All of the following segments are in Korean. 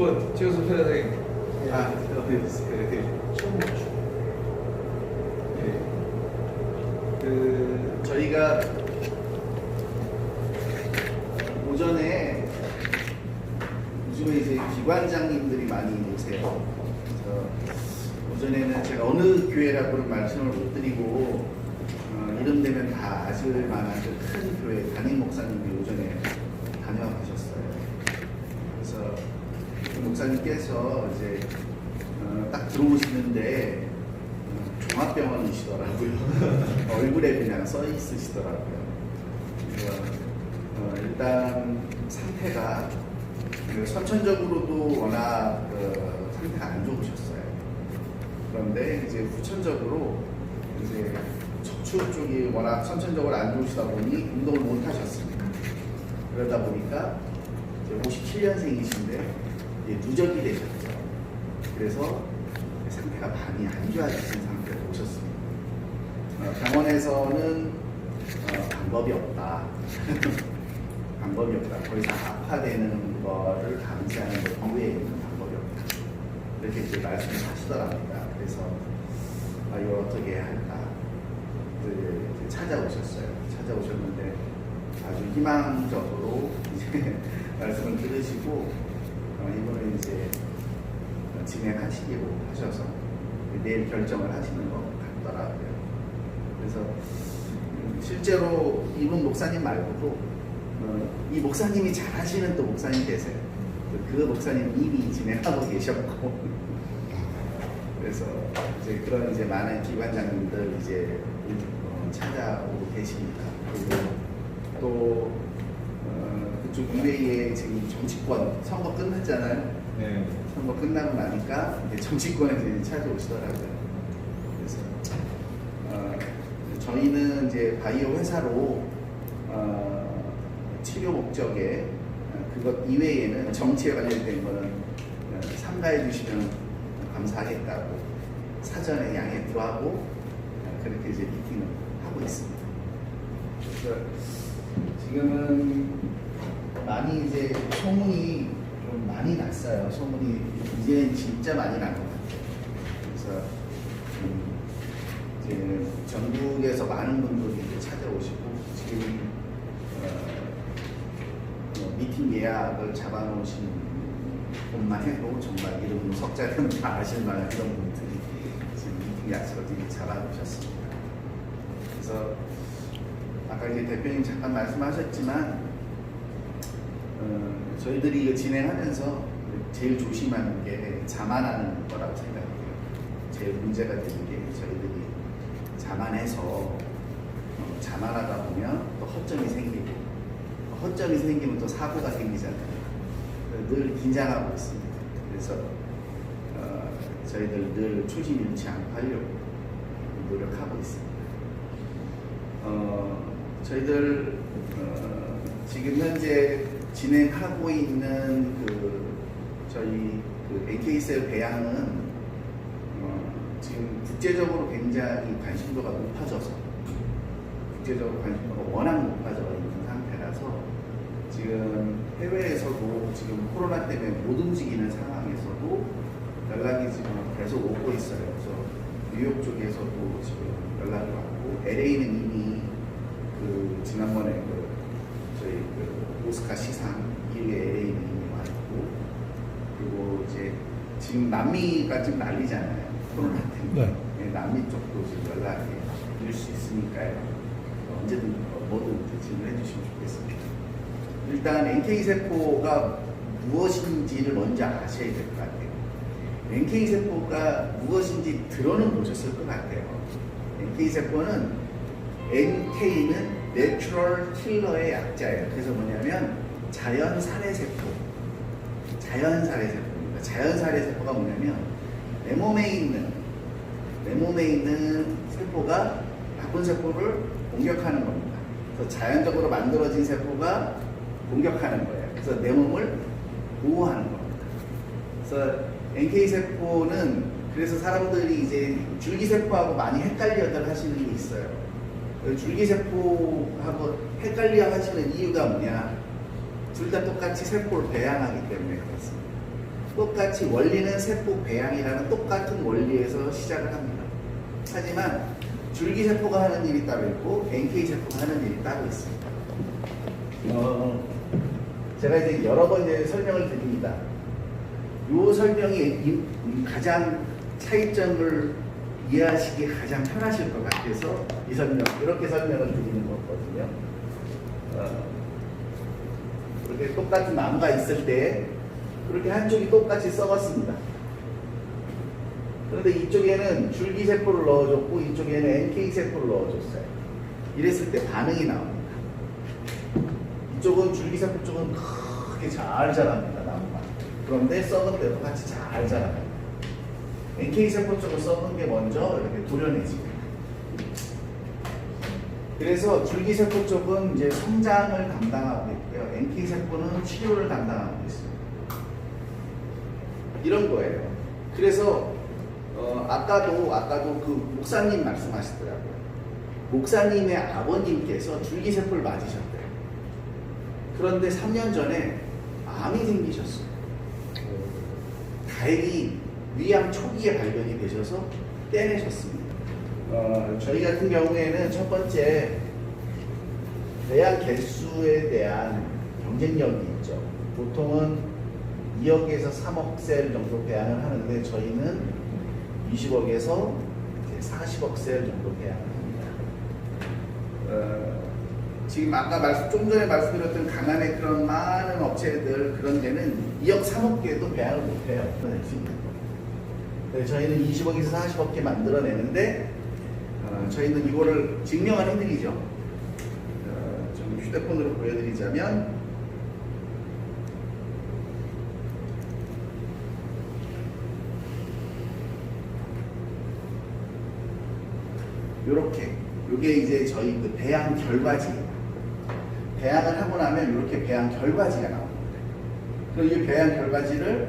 한번 찍어서 편하게. 처음 맞죠. 저희가 오전에 요즘에 이제 기관장님들이 많이 오세요. 그래서 오전에는 제가 어느 교회라고는 말씀을 못 드리고 이름 되면 다 아실 만한 그 큰 교회 담임 목사님이 오전에 다녀와 계셨어요. 그래서 그 목사님께서 이제 딱 들어오시는데 종합병원이시더라고요. 얼굴에 그냥 써 있으시더라고요. 그래서 일단 상태가 선천적으로도 워낙 상태가 안 좋으셨어요. 그런데 이제 후천적으로 이제 척추 쪽이 워낙 선천적으로 안 좋으시다 보니 운동을 못 하셨습니다. 그러다 보니까 이제 57년생이신데 누적이 되셨죠. 그래서 상태가 많이 안 좋아지신 상태로 오셨습니다. 병원에서는 방법이 없다. 방법이 없다. 더 이상 악화되는 거를 감지하는 것 이외에 있는 방법이 없다. 이렇게 이제 말씀을 하시더랍니다. 그래서 이걸 어떻게 해야 할까? 이제 찾아오셨어요. 찾아오셨는데 아주 희망적으로 이제 말씀을 들으시고 이번에 이제 진행하시기로 하셔서 내일 결정을 하시는 것 같더라고요. 그래서 실제로 이분 목사님 말고도 이 목사님이 잘 하시는 또 목사님 계세요. 그 목사님 이미 진행하고 계셨고 그래서 이제 그런 이제 많은 기관장님들 이제 찾아오고 계십니다. 그리고 또 그쪽 이외에 지금 정치권 선거 끝났잖아요. 네. 선거 끝나고 나니까 이제 정치권에서 이제 찾아오시더라고요. 그래서 저희는 이제 바이오 회사로 치료 목적에 그것 이외에는 정치에 관련된 거는 삼가해 주시면 감사하겠다고 사전에 양해 구하고 그렇게 이제 미팅을 하고 있습니다. 그래서 지금은 많이 이제 소문이 좀 많이 났어요. 소문이 이제는 진짜 많이 난 것 같아요. 그래서 이제 전국에서 많은 분들이 이제 찾아오시고 지금 미팅 예약을 잡아놓으신 분만 해도 정말 이름 석자는 다 아실 만한 그런 분들이 지금 미팅 약속을 잡아놓으셨습니다. 그래서 아까 이제 대표님 잠깐 말씀하셨지만 저희들이 이거 진행하면서 제일 조심하는 게 자만하는 거라고 생각해요. 제일 문제가 되는 게 저희들이 자만해서 자만하다 보면 또 허점이 생기고 허점이 생기면 또 사고가 생기잖아요. 늘 긴장하고 있습니다. 그래서 저희들 늘 초심 잃지 않고 하려고 노력하고 있습니다. 저희들 지금 현재 진행하고 있는 저희 NK셀 배양은 지금 국제적으로 굉장히 관심도가 높아져서 국제적으로 관심도가 워낙 높아져 있는 상태라서 지금 해외에서도 지금 코로나 때문에 못 움직이는 상황에서도 연락이 지금 계속 오고 있어요. 그래서 뉴욕 쪽에서도 지금 연락이 왔고 LA는 이미 지난번에 저희 오스카 시상 1위 LA는 이미 왔고 그리고 이제 지금 남미가 지금 난리잖아요. 코로나 때문에. 네. 남미 쪽도 지금 연락이 올 수 있으니까요. 언제든 뭐든 질문해 주시면 좋겠습니다. 일단 NK세포가 무엇인지를 먼저 아셔야 될 것 같아요. NK세포가 무엇인지 들어는 보셨을 것 같아요. NK세포는 NK는 내추럴 킬러의 약자예요. 그래서 뭐냐면 자연살해세포. 자연살해세포입니다. 자연살해세포가 뭐냐면 내 몸에 있는 세포가 나쁜 세포를 공격하는 겁니다. 그래서 자연적으로 만들어진 세포가 공격하는 거예요. 그래서 내 몸을 보호하는 겁니다. 그래서 NK세포는 그래서 사람들이 이제 줄기세포하고 많이 헷갈려들 하시는 게 있어요. 줄기세포하고 헷갈려 하시는 이유가 뭐냐? 둘 다 똑같이 세포를 배양하기 때문에 그렇습니다. 똑같이 원리는 세포 배양이라는 똑같은 원리에서 시작을 합니다. 하지만 줄기세포가 하는 일이 따로 있고 NK세포가 하는 일이 따로 있습니다. 제가 이제 여러 번 이제 설명을 드립니다. 이 설명이 가장 차이점을 이해하시기 가장 편하실 것 같아서 이 설명, 이렇게 설명을 드리는 거거든요. 이렇게 똑같은 나무가 있을 때 그렇게 한쪽이 똑같이 썩었습니다. 그런데 이쪽에는 줄기세포를 넣어줬고 이쪽에는 NK세포를 넣어줬어요. 이랬을 때 반응이 나옵니다. 이쪽은 줄기세포 쪽은 크게 잘 자랍니다. 나무가. 그런데 썩은 데도 같이 잘 자라요. NK세포 쪽은 썩은 게 먼저 이렇게 도려내집니다. 그래서 줄기세포 쪽은 이제 성장을 담당하고 있고요. NK세포는 치료를 담당하고 있습니다. 이런 거예요. 그래서 아까도 그 목사님 말씀하시더라고요. 목사님의 아버님께서 줄기세포를 맞으셨대요. 그런데 3년 전에 암이 생기셨어요. 다행히 위암 초기에 발견이 되셔서 떼내셨습니다. 저희 같은 경우에는 첫 번째 배양 개수에 대한 경쟁력이 있죠. 보통은 2억에서 3억 셀 정도 배양을 하는데 저희는 20억에서 40억 셀 정도 배양을 합니다. 지금 아까 좀 전에 말씀드렸던 강한의 그런 많은 업체들 그런 데는 2억, 3억 개도 배양을 못해요. 저희는 20억에서 40억 개 만들어내는데 저희는 이거를 증명을 해드리죠. 좀 휴대폰으로 보여드리자면 요게 이제 저희 그 배양 결과지입니다. 배양을 하고 나면 이렇게 배양 결과지가 나옵니다. 그럼 이 배양 결과지를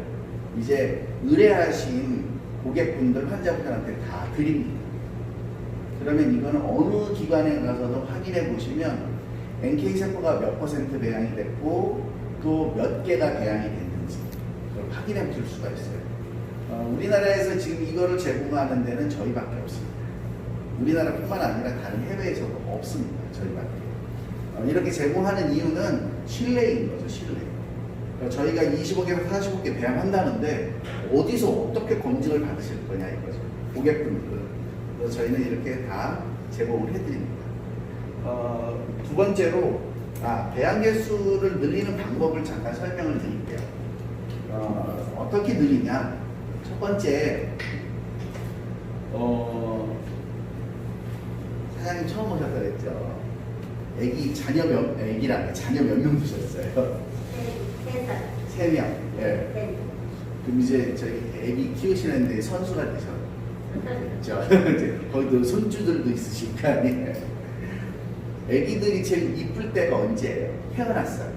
이제 의뢰하신 고객분들, 환자분들한테 다 드립니다. 그러면 이거는 어느 기관에 가서도 확인해 보시면 NK세포가 몇 퍼센트 배양이 됐고 또 몇 개가 배양이 됐는지 그걸 확인해 볼 수가 있어요. 우리나라에서 지금 이거를 제공하는 데는 저희밖에 없습니다. 우리나라뿐만 아니라 다른 해외에서도 없습니다. 저희밖에. 이렇게 제공하는 이유는 신뢰인 거죠. 신뢰. 저희가 20억에서 40억개 배양한다는데 어디서 어떻게 검증을 받으실 거냐 이거죠. 고객분들은. 그래서 저희는 이렇게 다 제공을 해드립니다. 두 번째로 배양 개수를 늘리는 방법을 잠깐 설명을 드릴게요. 어떻게 늘리냐? 첫 번째 사장님 처음 오셨다 그랬죠. 자녀 몇 명 두셨어요? 3명. 예. 그럼 이제 저희 애기 키우시는데 선수가 되셨죠. 이제 거기도 손주들도 있으실 거 아니에요. 애기들이 제일 이쁠 때가 언제예요? 태어났어요.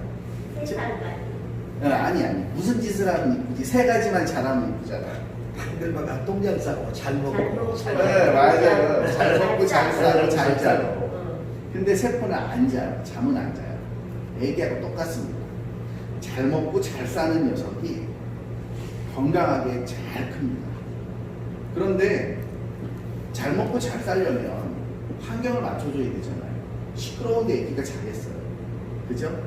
3살까지. 아니. 무슨 짓을 하면 이쁘지? 3가지만 잘하면 이쁘잖아요. 당들마다 똥잘 싸고 잘 먹고 네, 맞아요. 잘 먹고 잘 싸고 잘 자고. 근데 세포는 안 자요. 잠은 안 자요. 애기하고 똑같습니다. 잘 먹고 잘 싸는 녀석이 건강하게 잘 큽니다. 그런데 잘 먹고 잘 싸려면 환경을 맞춰줘야 되잖아요. 시끄러운데 애기가 자겠어요. 그죠?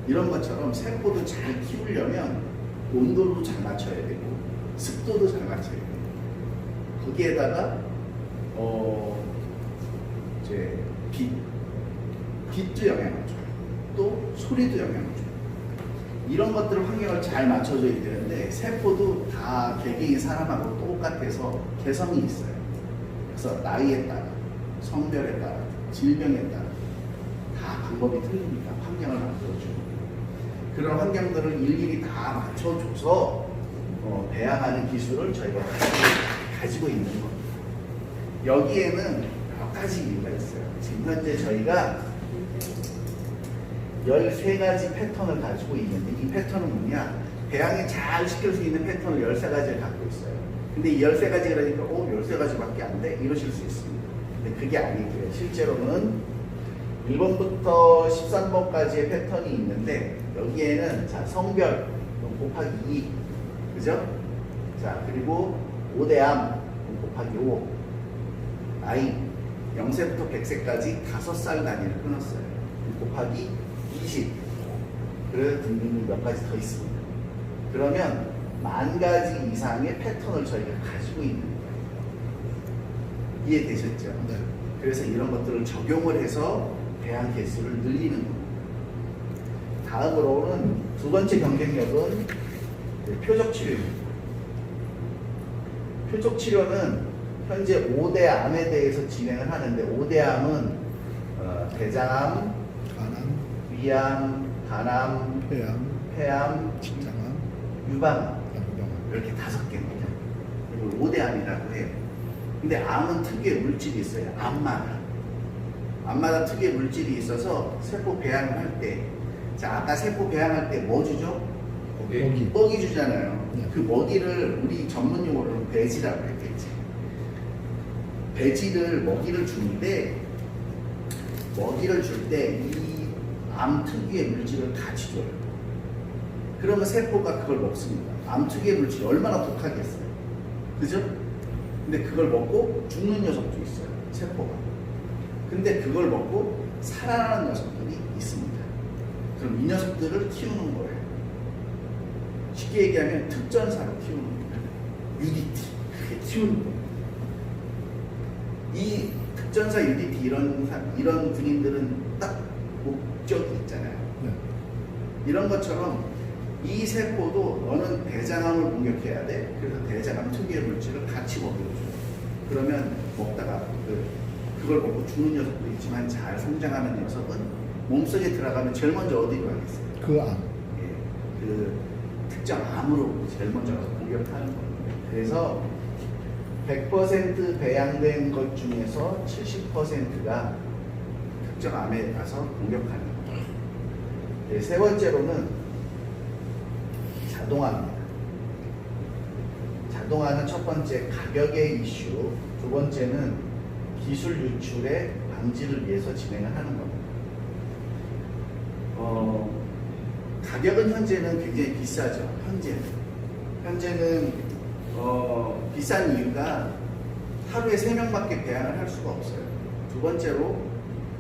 이런 것처럼 세포도 잘 키우려면 온도도 잘 맞춰야 되고 습도도 잘 맞춰야 돼요. 거기에다가 이제 빛도 영향을 줘요. 또 소리도 영향을 줘요. 이런 것들을 환경을 잘 맞춰줘야 되는데 세포도 다 개개인 사람하고 똑같아서 개성이 있어요. 그래서 나이에 따라, 성별에 따라, 질병에 따라 다 방법이 틀립니다. 환경을 만들어주고 그런 환경들을 일일이 다 맞춰줘서 배양하는 기술을 저희가 가지고 있는 겁니다. 여기에는 몇 가지 이유가 있어요. 지금 현재 저희가 13가지 패턴을 가지고 있는데 이 패턴은 뭐냐? 배양에 잘 시킬 수 있는 패턴을 13가지를 갖고 있어요. 근데 이 13가지 그러니까 13가지밖에 안 돼? 이러실 수 있습니다. 근데 그게 아니고요. 실제로는 1번부터 13번까지의 패턴이 있는데 여기에는 자 성별 곱하기 2 그죠? 자, 그리고 5대암 곱하기 5. 나이 0세부터 100세까지 5살 단위를 끊었어요. 곱하기 20. 그래서 등등등 몇 가지 더 있습니다. 그러면 10,000가지 이상의 패턴을 저희가 가지고 있는 거예요. 이해되셨죠? 네. 그래서 이런 것들을 적용을 해서 배양 개수를 늘리는 겁니다. 다음으로는 두 번째 경쟁력은 표적 치료입니다. 표적 치료는 현재 5대 암에 대해서 진행을 하는데 5대 암은 대장암, 간암, 위암, 간암, 폐암, 신장암, 유방암 양병암. 이렇게 5개입니다. 이걸 5대 암이라고 해요. 근데 암은 특유의 물질이 있어요. 암마다 특유의 물질이 있어서 세포 배양을 할 때, 자, 아까 세포 배양할 때 뭐 주죠? 먹이. 먹이 주잖아요. 네. 그 먹이를 우리 전문 용어로는 배지라고 했겠지. 배지를 먹이를 주는데 먹이를 줄 때 이 암 특유의 물질을 같이 줘요. 그러면 세포가 그걸 먹습니다. 암 특유의 물질이 얼마나 독하겠어요. 그죠? 근데 그걸 먹고 죽는 녀석도 있어요. 세포가. 근데 그걸 먹고 살아나는 녀석들이 있습니다. 그럼 이 녀석들을 키우는 거예요. 쉽게 얘기하면 특전사로 키우는 거예요. UDT. 그렇게 키우는 거예요. 이 특전사 UDT 이런 군인들은 딱 목적이 있잖아요. 네. 이런 것처럼 이 세포도 너는 대장암을 공격해야 돼. 그래서 대장암 특유의 물질을 같이 먹여줘요. 그러면 먹다가 그걸 먹고 죽는 녀석도 있지만 잘 성장하는 녀석은 몸속에 들어가면 제일 먼저 어디로 가겠어요? 그 암. 예, 그 특정 암으로 제일 먼저 가서 공격하는 겁니다. 그래서 100% 배양된 것 중에서 70%가 특정 암에 가서 공격하는 거예요. 네, 세 번째로는 자동화입니다. 자동화는 첫 번째 가격의 이슈, 두 번째는 기술 유출의 방지를 위해서 진행을 하는 겁니다. 가격은 현재는 굉장히 비싸죠. 현재는 비싼 이유가 하루에 3명밖에 배양을 할 수가 없어요. 두 번째로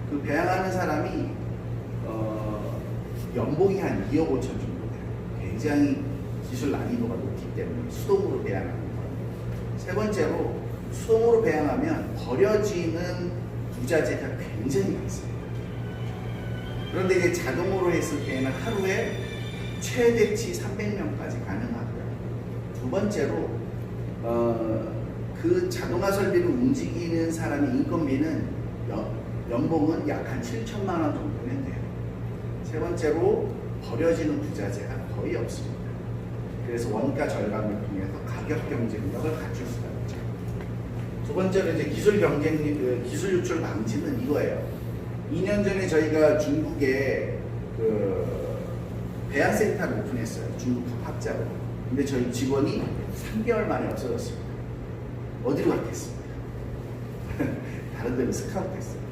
그 배양하는 사람이 연봉이 한 2억 5천 정도 돼요. 굉장히 기술 난이도가 높기 때문에 수동으로 배양하는 거예요. 세 번째로 수동으로 배양하면 버려지는 부자재가 굉장히 많습니다. 그런데 이제 자동으로 했을 때는 하루에 최대치 300명까지 가능하고요. 두 번째로 그 자동화 설비를 움직이는 사람의 인건비는 연봉은 약 한 7천만 원 정도는 돼요. 세 번째로 버려지는 부자재가 거의 없습니다. 그래서 원가 절감을 통해서 가격 경쟁력을 갖출 수가 있죠. 두 번째로 이제 기술 유출 방지는 이거예요. 2년 전에 저희가 중국에 배양센터를 오픈했어요. 중국 합작으로. 근데 저희 직원이 3개월 만에 없어졌습니다. 어디로 갔겠습니까? 다른 데로 스카우트 됐어요.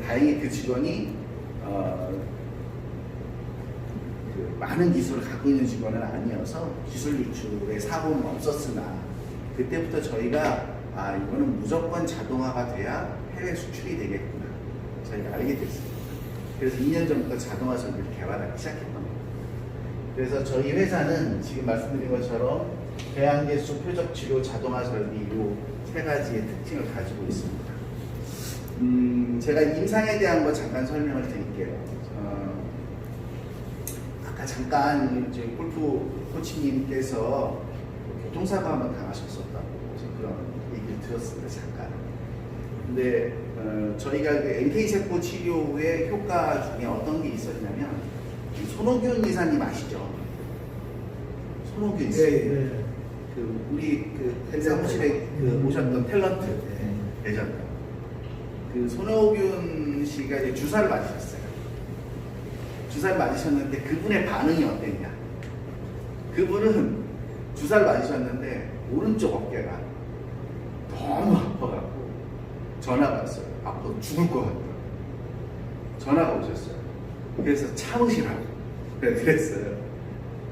다행히 그 직원이 많은 기술을 갖고 있는 직원은 아니어서 기술 유출의 사고는 없었으나 그때부터 저희가 이거는 무조건 자동화가 돼야 해외 수출이 되겠구나 저희가 알게 됐습니다. 그래서 2년 전부터 자동화 설비를 개발하기 시작했던 겁니다. 그래서 저희 회사는 지금 말씀드린 것처럼 배양개수, 표적치료, 자동화 설비 이 세 가지의 특징을 가지고 있습니다. 제가 임상에 대한 거 잠깐 설명을 드릴게요. 아까 잠깐 이제 골프 코치님께서 교통사고 한번 당하셨었다고 그런 얘기를 들었습니다. 잠깐. 근데 저희가 그 NK세포 치료의 효과 중에 어떤 게 있었냐면 손호균 이사님 아시죠? 손호균 씨. 네. 그 우리 그 사무실에 오셨던 탤런트 레전드. 그 손호균 씨가 이제 주사를 맞으셨어요. 주사를 맞으셨는데 그분의 반응이 어땠냐? 그분은 주사를 맞으셨는데 오른쪽 어깨가 너무 아파갖고 전화가 왔어요. 아파서 죽을 것 같더라고요. 전화가 오셨어요. 그래서 참으시라고 그랬어요.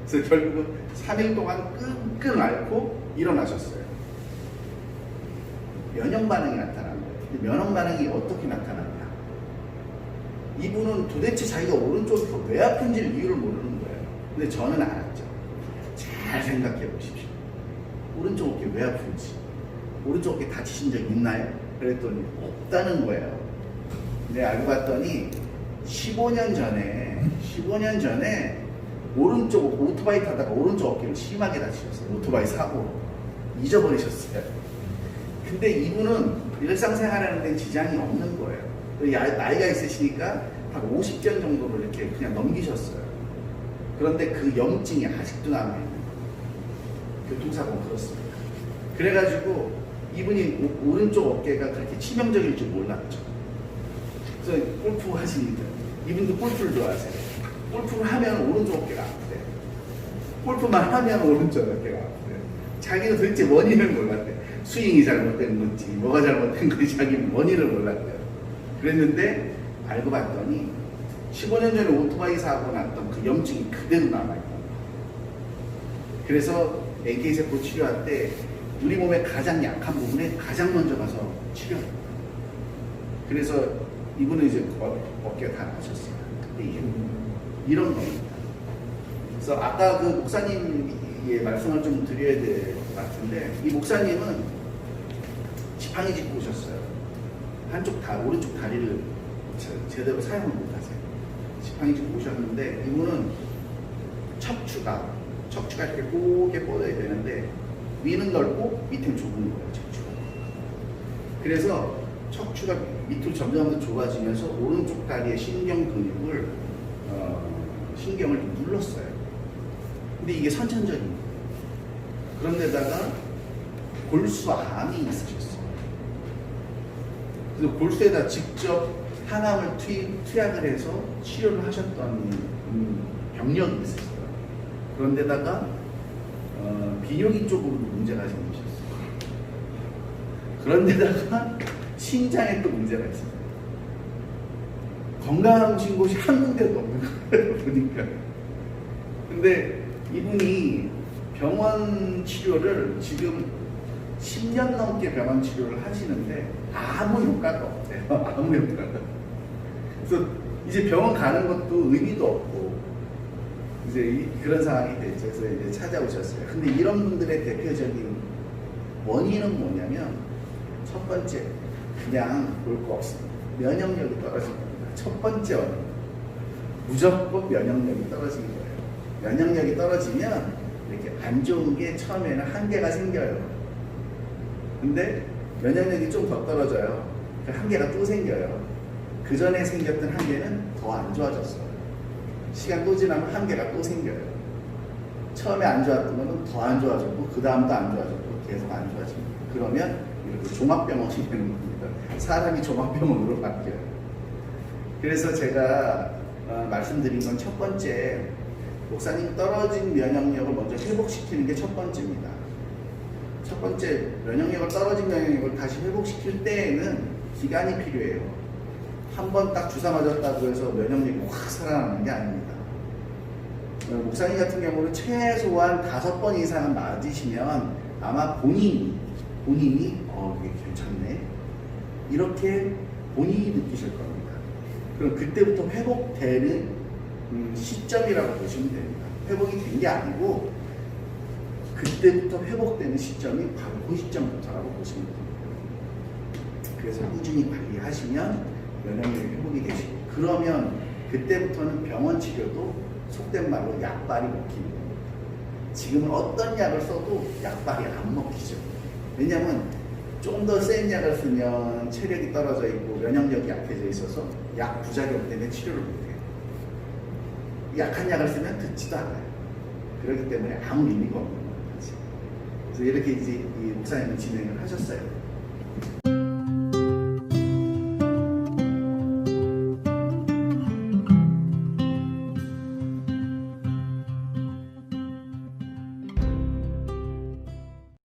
그래서 결국 3일 동안 끙끙 앓고 일어나셨어요. 면역 반응이 나타난 거예요. 근데 면역 반응이 어떻게 나타나냐? 이분은 도대체 자기가 오른쪽이 왜 아픈지를 이유를 모르는 거예요. 근데 저는 알았죠. 잘 생각해 보십시오. 오른쪽 어깨 왜 아픈지. 오른쪽 어깨 다치신 적 있나요? 그랬더니 없다는 거예요. 근데 알고 봤더니 15년 전에 오른쪽 오토바이 타다가 오른쪽 어깨를 심하게 다치셨어요. 오토바이 사고로. 잊어버리셨어요. 근데 이분은 일상생활하는 데 지장이 없는 거예요. 나이가 있으시니까 한 50전 정도를 이렇게 그냥 넘기셨어요. 그런데 그 염증이 아직도 남아있는 거예요. 교통사고는 그렇습니다. 그래가지고 이분이 오른쪽 어깨가 그렇게 치명적일 줄 몰랐죠. 그래서 골프 하시니까 이분도 골프를 좋아하세요. 골프를 하면 오른쪽 어깨가 아프대요. 골프만 하면 오른쪽 어깨가 아프대요. 자기는 도대체 원인을 몰랐대요. 스윙이 잘못된 건지 뭐가 잘못된 건지 자기는 원인을 몰랐대요. 그랬는데 알고 봤더니 15년 전에 오토바이 사고 났던 그 염증이 그대로 남아있고, 그래서 NK세포 치료할 때 우리 몸의 가장 약한 부분에 가장 먼저 가서 치료합니다. 그래서 이분은 이제 어깨가 다 나셨어요. 근데 이게 이런 겁니다. 그래서 아까 그 목사님의 말씀을 좀 드려야 될 것 같은데, 이 목사님은 지팡이 짚고 오셨어요. 오른쪽 다리를 제대로 사용을 못하세요. 지팡이 짚고 오셨는데, 이분은 척추가 이렇게 곱게 뻗어야 되는데 위는 넓고 밑은 좁은 거예요. 척추가. 그래서 척추가 밑으로 점점 더 좁아지면서 오른쪽 다리의 신경 근육을 신경을 눌렀어요. 근데 이게 선천적인 거예요. 그런데다가 골수암이 있으셨어요. 그래서 골수에다 직접 항암을 투약을 해서 치료를 하셨던 병력이 있으셨어요. 그런데다가 비뇨기 쪽으로도 문제가 생기셨어요. 그런데다가 신장에 또 문제가 있어요. 건강하신 곳이 한 군데도 없는 거예요, 보니까. 근데 이분이 병원 치료를 지금 10년 넘게 병원 치료를 하시는데 아무 효과가 없대요. 아무 효과가. 그래서 이제 병원 가는 것도 의미도 없고 이제 그런 상황이 됐죠. 그래서 이제 찾아오셨어요. 근데 이런 분들의 대표적인 원인은 뭐냐면, 첫 번째, 그냥 볼 거 없습니다. 면역력이 떨어진 겁니다. 첫 번째 원인. 무조건 면역력이 떨어진 거예요. 면역력이 떨어지면 이렇게 안 좋은 게 처음에는 한계가 생겨요. 근데 면역력이 좀 더 떨어져요. 그 한계가 또 생겨요. 그 전에 생겼던 한계는 더 안 좋아졌어요. 시간 또 지나면 한계가 또 생겨요. 처음에 안 좋았던 거는 더 안 좋아졌고, 그 다음도 안 좋아졌고, 계속 안 좋아집니다. 그러면 이렇게 종합병원이 되는 겁니다. 사람이 종합병원으로 바뀌어요. 그래서 제가 말씀드린 건 첫 번째, 목사님 떨어진 면역력을 먼저 회복시키는 게 첫 번째입니다. 첫 번째, 떨어진 면역력을 다시 회복시킬 때에는 기간이 필요해요. 한 번 딱 주사 맞았다고 해서 면역력이 확 살아나는 게 아닙니다. 목사님 같은 경우는 최소한 5번 이상은 맞으시면 아마 본인이 이게 괜찮네, 이렇게 본인이 느끼실 겁니다. 그럼 그때부터 회복되는 시점이라고 보시면 됩니다. 회복이 된 게 아니고 그때부터 회복되는 시점이 바로 그 시점부터라고 보시면 됩니다. 그래서 꾸준히 관리하시면 면역력이 회복이 되시고, 그러면 그때부터는 병원 치료도 속된 말로 약발이 먹히는 겁니다. 지금은 어떤 약을 써도 약발이 안 먹히죠. 왜냐하면 좀 더 센 약을 쓰면 체력이 떨어져 있고 면역력이 약해져 있어서 약 부작용 때문에 치료를 못해요. 약한 약을 쓰면 듣지도 않아요. 그렇기 때문에 아무 의미가 없는 거죠. 그래서 이렇게 이제 이 목사님이 진행을 하셨어요.